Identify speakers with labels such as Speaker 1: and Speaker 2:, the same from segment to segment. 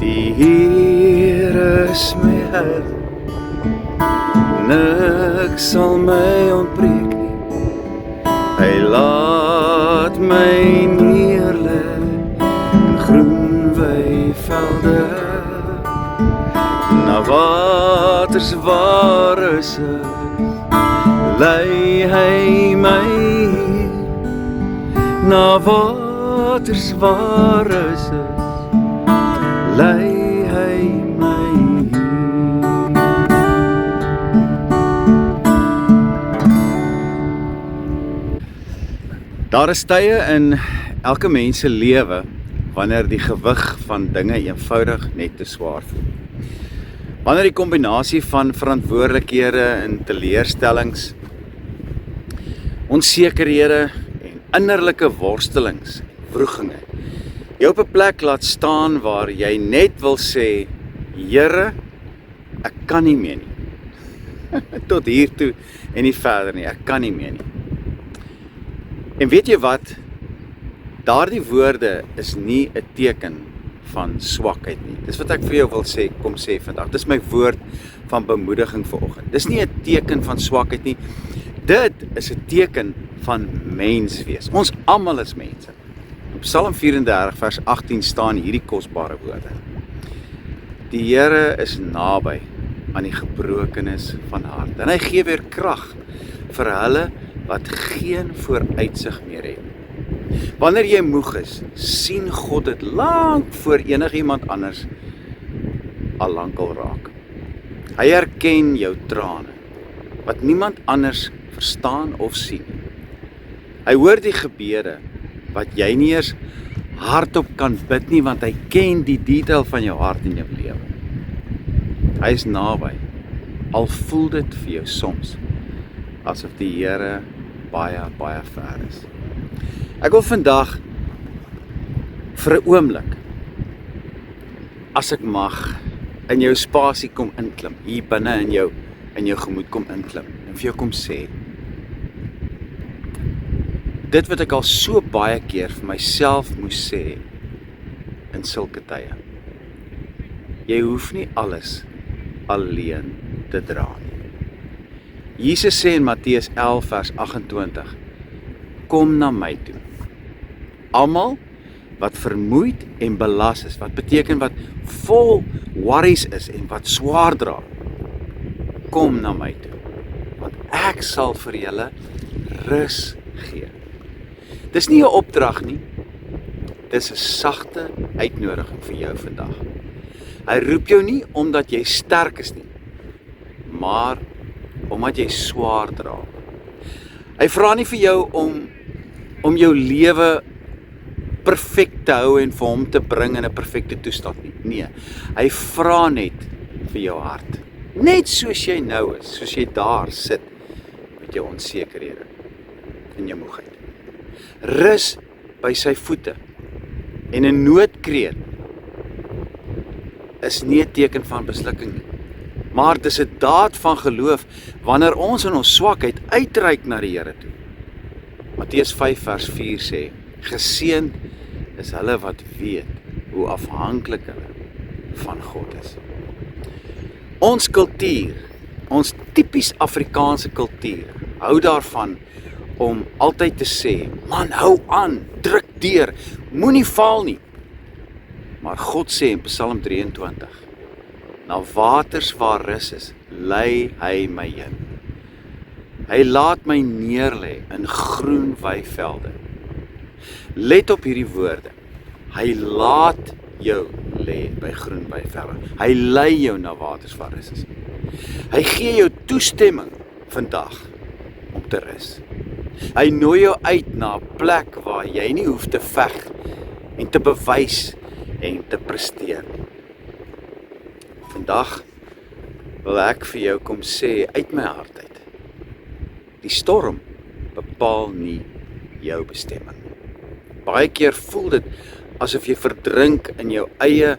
Speaker 1: Die Here is my held, niks sal my ontbreek nie. Hy laat my neerlê in groen weivelde, na waters waar is, lei hy my hier. Na waters waar is, lei hy my hier. Daar is tye in elke mens se lewe wanneer die gewig van dinge eenvoudig net te swaar voel. Wanneer die kombinasie van verantwoordelikhede en teleurstellings, onsekerhede en innerlike worstelings, wrogginge, jy op 'n plek laat staan waar jy net wil sê, Here, ek kan nie meer nie. Tot hier toe en nie verder nie, ek kan nie meer nie. En weet jy wat? Daardie woorde is nie 'n teken van swakheid nie. Dis wat ek vir jou wil sê, kom sê vandag. Dis my woord van bemoediging vanoggend. Dis nie 'n teken van swakheid nie. Dit is 'n teken van menswees. Ons almal is mense. In Psalm 34 vers 18 staan hierdie kosbare woorde. Die Here is naby aan die gebrokenes van hart. En hy gee weer krag vir hulle wat geen vooruitsig meer het. Wanneer jy moeg is, sien God dit lank voor enigiemand anders al lankal raak. Hy herken jou trane, wat niemand anders verstaan of sien. Hy hoor die gebede wat jy nie eers hardop kan bid nie, want hy ken die detail van jou hart en jou lewe. Hy is naby, al voel dit vir jou soms asof die Here baie, baie ver is. Ek wil vandag vir 'n oomblik, as ek mag, in jou spasie kom inklim, hier binne in jou gemoed kom inklim, en vir jou kom sê, dit wat ek al so baie keer vir myself moes sê, in sulke tye, jy hoef nie alles alleen te dra nie. Jesus sê in Matteus 11 vers 28, kom na my toe. Almal wat vermoeid en belas is, wat beteken wat vol worries is en wat swaar dra, kom na my toe, want ek sal vir julle rus gee. Dis nie 'n opdrag nie, dis 'n sagte uitnodiging vir jou vandag. Hy roep jou nie omdat jy sterk is nie, maar omdat jy swaar dra. Hy vra nie vir jou om jou lewe perfek te hou en vir hom te bring in 'n perfekte toestand nie. Nee, hy vra net vir jou hart. Net soos jy nou is, soos jy daar sit met jou onsekerhede en jou moegheid. Rus by sy voete en 'n noodkreet is nie 'n teken van beslukking nie, maar dis 'n daad van geloof wanneer ons in ons swakheid uitreik na die Here toe. Matteus 5 vers 4 sê, geseënd is hulle wat weet hoe afhanklik hulle van God is. Ons kultuur, ons tipies Afrikaanse kultuur, hou daarvan om altyd te sê, man, hou aan, druk deur, moenie faal nie. Maar God sê in Psalm 23, na waters waar rus is, lei hy my heen. Hy laat my neerlê in groen weivelde. Let op hierdie woorde. Hy laat jou lê by groen weivelde. Hy lei jou na waters waar rus is. Hy gee jou toestemming vandag om te rus. Hy nooi jou uit na 'n plek waar jy nie hoef te veg en te bewys en te presteer. Vandag wil ek vir jou kom sê uit my hart uit. Die storm bepaal nie jou bestemming. Baie keer voel dit asof jy verdrink in jou eie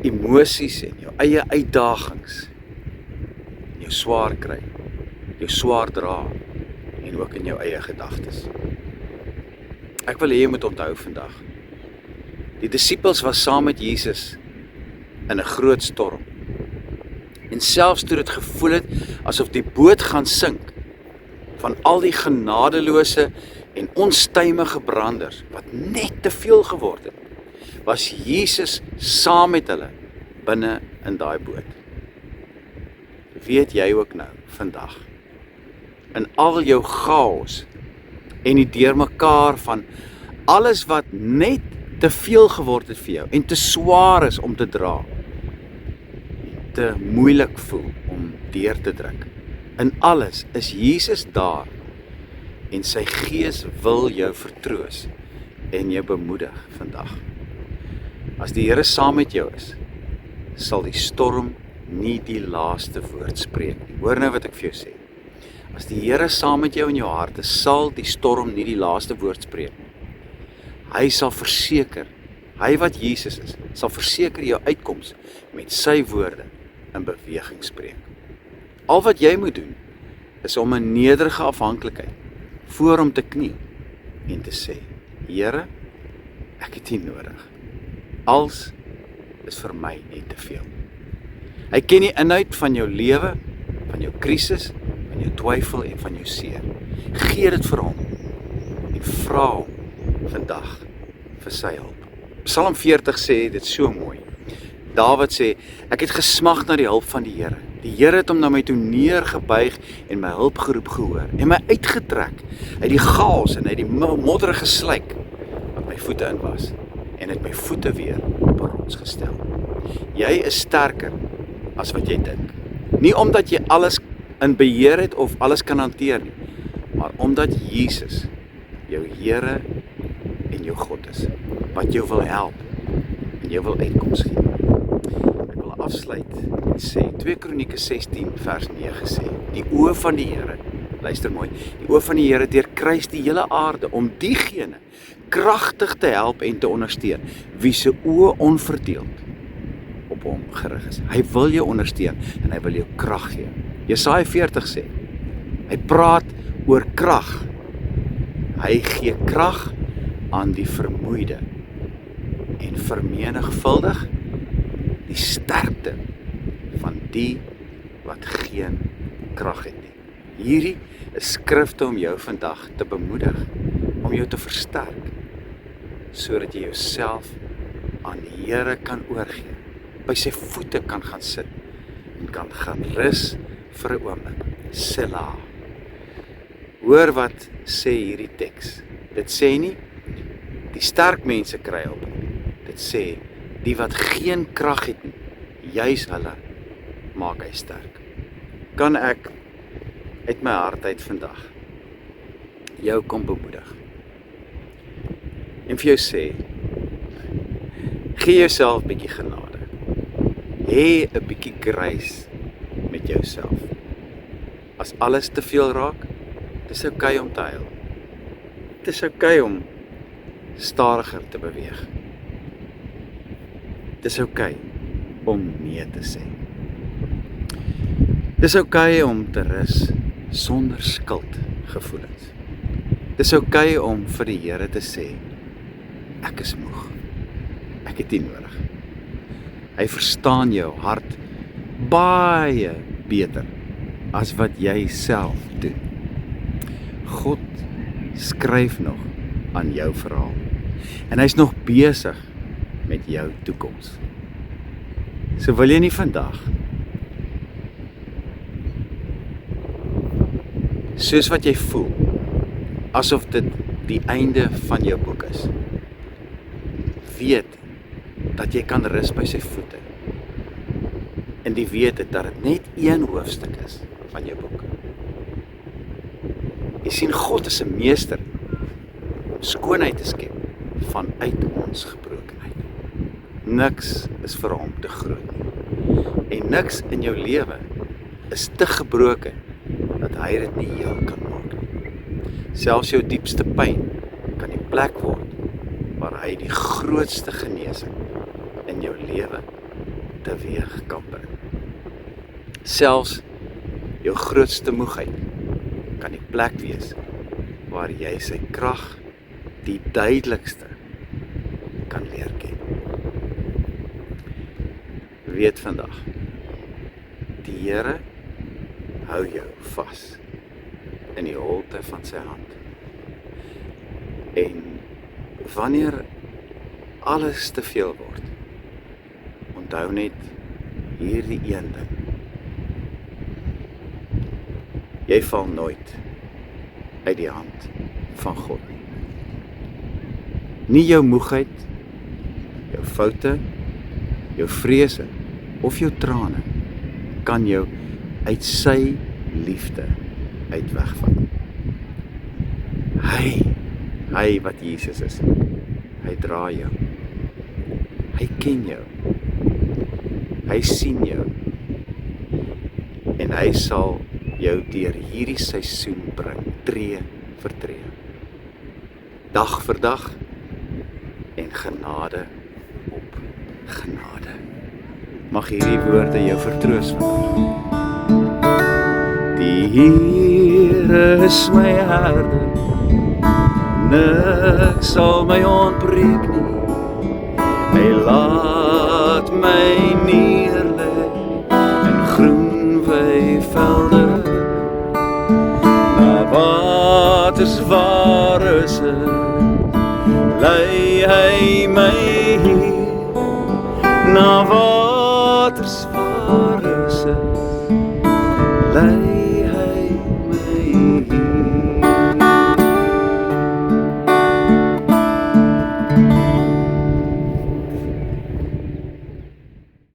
Speaker 1: emosies en jou eie uitdagings. Jou swaar kry, jou swaar dra en ook in jou eie gedagtes. Ek wil hê jy moet onthou vandag. Die disippels was saam met Jesus in 'n groot storm. En selfs toe dit gevoel het asof die boot gaan sink, van al die genadeloose en onstuimige branders wat net te veel geword het, was Jesus saam met hulle binne in daai boot. Weet jy ook nou vandag, in al jou chaos en die deurmekaar van alles wat net te veel geword het vir jou en te swaar is om te dra, te moeilik voel om deur te druk. In alles is Jesus daar en sy Gees wil jou vertroos en jou bemoedig vandag. As die Here saam met jou is, sal die storm nie die laaste woord spreek nie. Hoor nou wat ek vir jou sê. As die Here saam met jou in jou hart is, sal die storm nie die laaste woord spreek nie. Hy sal verseker, hy wat Jesus is, sal verseker jou uitkoms met sy woorde in beweging spreek. Al wat jy moet doen, is om 'n nederige afhanklikheid voor hom te knie en te sê, Here, ek het U nodig. Als is vir my net te veel. Hy ken die inhoud van jou lewe, van jou krisis, van jou twyfel en van jou seer. Gee dit vir hom en vra hom vandag vir sy hulp. Psalm 40 sê dit so mooi. Dawid sê, ek het gesmag na die hulp van die Here. Die Here het hom na my toe neergebuig en my hulpgeroep gehoor en my uitgetrek uit die chaos en uit die modderige slyk wat my voete in was en het my voete weer op 'n rots gestel. Jy is sterker as wat jy dink. Nie omdat jy alles in beheer het of alles kan hanteer nie, maar omdat Jesus jou Here en jou God is, wat jou wil help en jou wil uitkoms gee. Ek wil afsluit en sê, 2 Kronieke 16 vers 9 sê, die oë van die Here, luister mooi, die oë van die Here deurkruis die hele aarde, om diegene kragtig te help en te ondersteun, wie se oë onverdeeld op hom gerig is. Hy wil jou ondersteun en hy wil jou krag gee. Jesaja 40 sê, hy praat oor krag. Hy gee krag aan die vermoeide en vermenigvuldig die sterkte van die wat geen krag het nie. Hierdie is skrifte om jou vandag te bemoedig, om jou te versterk, sodat jy jouself aan die Here kan oorgee, by sy voete kan gaan sit en kan gaan rus vir 'n oomblik. Selah. Hoor wat sê hierdie teks. Dit sê nie die sterk mense kry hulp nie. Dit sê die wat geen krag het nie, juis hulle maak hy sterk. Kan ek uit my hart uit vandag jou kom bemoedig en vir jou sê, gee jouself 'n bietjie genade. Hê 'n bietjie grace met jouself. As alles te veel raak, dis oukei om te huil. Dis oukei om stadiger te beweeg. Dis oukei om nee te sê. Dis oukei om te rus sonder skuldgevoelens. Dis oukei om vir die Here te sê, ek is moeg. Ek het U nodig. Hy verstaan jou hart baie beter as wat jy self doen. God skryf nog aan jou verhaal en hy's nog besig met jou toekoms. So wil jy nie vandag, soos wat jy voel, asof dit die einde van jou boek is, weet dat jy kan rus by sy voete en die wete dat dit net een hoofstuk is van jou boek. Jy sien, God is 'n meester om skoonheid te skep vanuit ons gebrokenheid. Niks is vir hom te groot nie. En niks in jou lewe is te gebroken dat hy dit nie heel kan maak nie. Selfs jou diepste pyn kan die plek word waar hy die grootste genesing in jou lewe teweeg kan bring. Selfs jou grootste moegheid kan die plek wees waar jy sy krag die duidelikste kan leer ken. weet vandag, die Here hou jou vas in die holte van sy hand. En wanneer alles te veel word, onthou net hierdie een ding. Jy val nooit uit die hand van God nie. Nie jou moegheid, jou foute, jou vrese of jou trane kan jou uit sy liefde uitwegvat. Hy wat Jesus is, hy dra jou, hy ken jou, hy sien jou, en hy sal jou deur hierdie seisoen bring, tree vir tree, dag vir dag, en genade op genade. Mag hierdie woorde jou vertroos vandag. Die Here is my herder, niks sal my ontbreek nie. Hy laat my neerlê in groen weivelde, na waters waar is lei hy my hier, na waters waar is lei